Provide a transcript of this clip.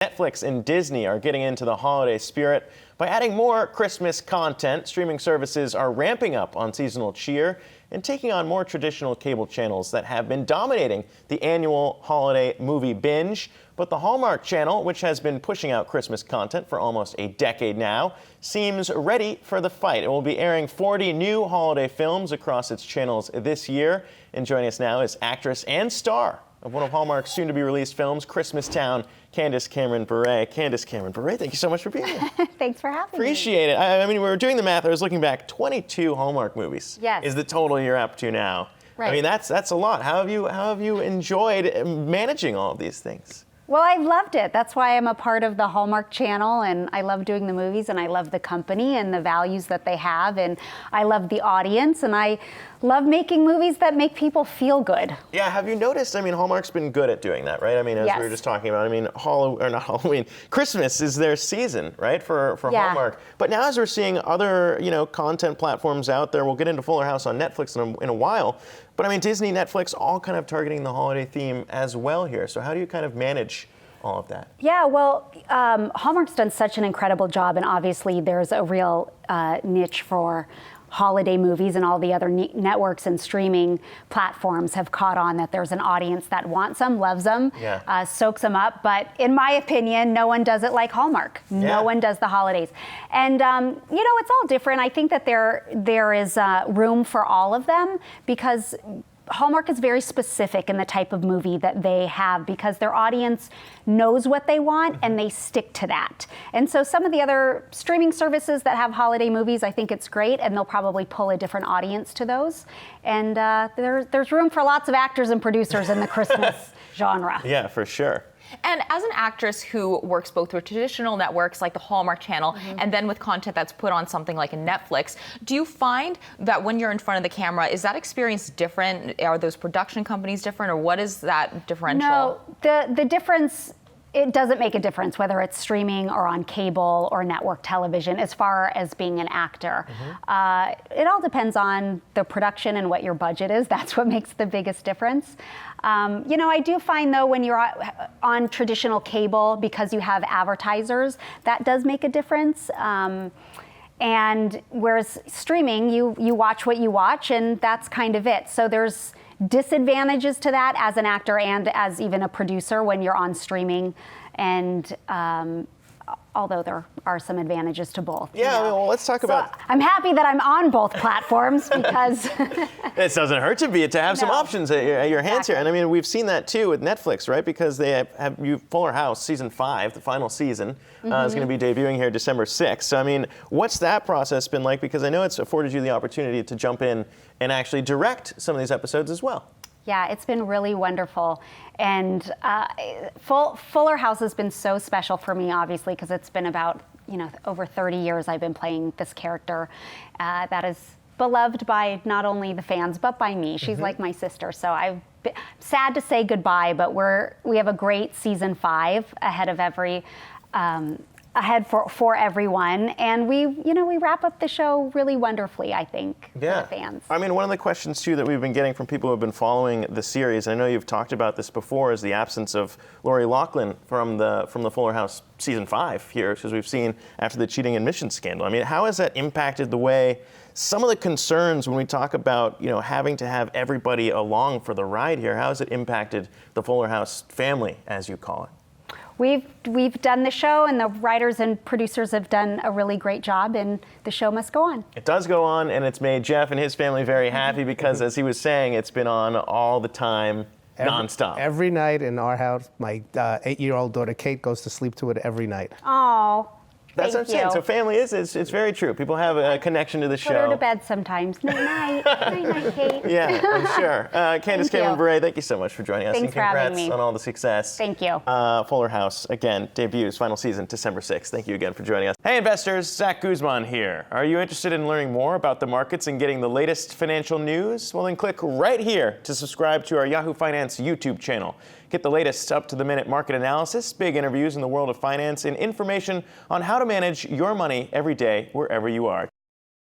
Netflix and Disney are getting into the holiday spirit by adding more Christmas content. Streaming services are ramping up on seasonal cheer and taking on more traditional cable channels that have been dominating the annual holiday movie binge. But the Hallmark Channel, which has been pushing out Christmas content for almost a decade now, seems ready for the fight. It will be airing 40 new holiday films across its channels this year. And joining us now is actress and star of one of Hallmark's soon-to-be-released films, Christmastown, Candace Cameron-Bure. Candace Cameron-Bure, thank you so much for being here. Thanks for having me. Appreciate it. I mean, we were doing the math. I was looking back. 22 Hallmark movies is the total you're up to now. Right. I mean, that's a lot. How have you enjoyed managing all of these things? Well, I've loved it. That's why I'm a part of the Hallmark Channel, and I love doing the movies, and I love the company and the values that they have, and I love the audience, and I love making movies that make people feel good. Yeah, have you noticed? I mean, Hallmark's been good at doing that, right? I mean, as we were just talking about, I mean, not Halloween, Christmas is their season, right, for Hallmark. But now as we're seeing other, content platforms out there, we'll get into Fuller House on Netflix in a while, but I mean, Disney, Netflix, all kind of targeting the holiday theme as well here. So how do you kind of manage all of that? Yeah, well, Hallmark's done such an incredible job, and obviously there's a real niche for holiday movies, and all the other networks and streaming platforms have caught on that there's an audience that wants them, loves them, soaks them up. But in my opinion, no one does it like Hallmark. No one does the holidays. And, it's all different. I think that there is room for all of them, because Hallmark is very specific in the type of movie that they have, because their audience knows what they want and they stick to that. And so some of the other streaming services that have holiday movies, I think it's great, and they'll probably pull a different audience to those. And there's room for lots of actors and producers in the Christmas genre. Yeah, for sure. And as an actress who works both with traditional networks like the Hallmark Channel and then with content that's put on something like a Netflix, do you find that when you're in front of the camera, is that experience different? Are those production companies different, or what is that differential? No, the difference, it doesn't make a difference whether it's streaming or on cable or network television as far as being an actor. It all depends on the production and what your budget is. That's what makes the biggest difference. I do find, though, when you're on traditional cable, because you have advertisers, that does make a difference. And whereas streaming, you watch what you watch, and that's kind of it. So there's disadvantages to that as an actor and as even a producer when you're on streaming, and although there are some advantages to both. Yeah, well, let's talk about... I'm happy that I'm on both platforms, because... It doesn't hurt to have some options at your hands here. And I mean, we've seen that too with Netflix, right? Because they have Fuller House season 5, the final season, is going to be debuting here December 6th. So I mean, what's that process been like? Because I know it's afforded you the opportunity to jump in and actually direct some of these episodes as well. Yeah, it's been really wonderful. And Fuller House has been so special for me, obviously, because it's been about, over 30 years I've been playing this character that is beloved by not only the fans, but by me. She's like my sister. So I'm sad to say goodbye, but we have a great season 5 ahead of ahead for everyone, and we wrap up the show really wonderfully, I think, for the fans. I mean, one of the questions too that we've been getting from people who have been following the series, I know you've talked about this before, is the absence of Lori Loughlin from the Fuller House season 5 here, because we've seen after the cheating admissions scandal. I mean, how has that impacted the way some of the concerns when we talk about having to have everybody along for the ride here? How has it impacted the Fuller House family, as you call it? We've done the show, and the writers and producers have done a really great job, and the show must go on. It does go on, and it's made Jeff and his family very happy, because as he was saying, it's been on all the time, nonstop. Every night in our house, my 8-year-old daughter Kate goes to sleep to it every night. Oh. That's what I'm saying. So family it's very true. People have a connection to the show. Put her to bed sometimes. Night, night, Kate. Yeah, I'm sure. Candace Cameron-Bure, thank you so much for joining us. Thanks for having me. Congrats on all the success. Thank you. Fuller House, again, debuts, final season, December 6th. Thank you again for joining us. Hey investors, Zack Guzman here. Are you interested in learning more about the markets and getting the latest financial news? Well, then click right here to subscribe to our Yahoo Finance YouTube channel. Get the latest up-to-the-minute market analysis, big interviews in the world of finance, and information on how to manage your money every day wherever you are.